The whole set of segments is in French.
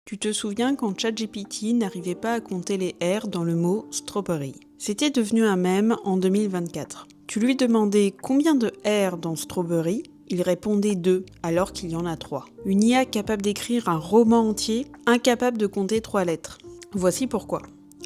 Tu te souviens quand ChatGPT n'arrivait pas à compter les R dans le mot strawberry? C'était devenu un mème en 2024. Tu lui demandais combien de R dans strawberry? Il répondait 2, alors qu'il y en a 3. Une IA capable d'écrire un roman entier, incapable de compter 3 lettres. Voici pourquoi.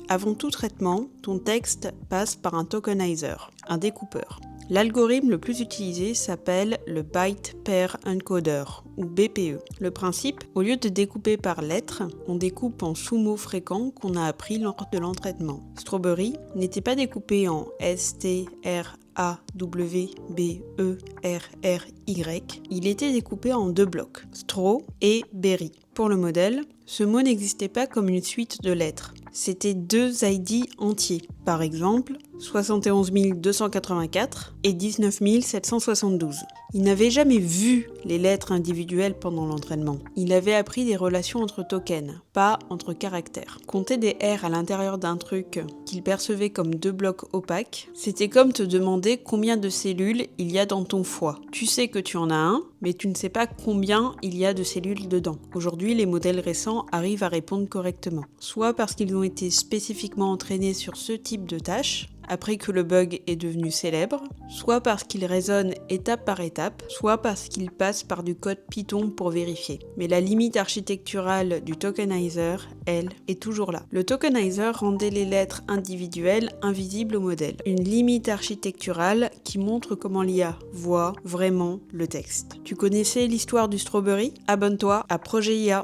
Avant tout traitement, ton texte passe par un tokenizer, un découpeur. L'algorithme le plus utilisé s'appelle le Byte Pair Encoder, ou BPE. Le principe, au lieu de découper par lettres, on découpe en sous-mots fréquents qu'on a appris lors de l'entraînement. Strawberry n'était pas découpé en S-T-R-A-W-B-E-R-R-Y, il était découpé en 2 blocs, straw et berry. Pour le modèle, ce mot n'existait pas comme une suite de lettres. C'était 2 ID entiers, par exemple 71 284 et 19 772. Il n'avait jamais vu les lettres individuelles pendant l'entraînement. Il avait appris des relations entre tokens, pas entre caractères. Compter des R à l'intérieur d'un truc qu'il percevait comme 2 blocs opaques, c'était comme te demander combien de cellules il y a dans ton foie. Tu sais que tu en as un, mais tu ne sais pas combien il y a de cellules dedans. Aujourd'hui, les modèles récents arrivent à répondre correctement. Soit parce qu'ils ont été spécifiquement entraînés sur ce type de tâche, après que le bug est devenu célèbre, soit parce qu'il raisonne étape par étape, soit parce qu'il passe par du code Python pour vérifier. Mais la limite architecturale du tokenizer, elle, est toujours là. Le tokenizer rendait les lettres individuelles invisibles au modèle. Une limite architecturale qui montre comment l'IA voit vraiment le texte. Tu connaissais l'histoire du strawberry? Abonne-toi à Projet IA.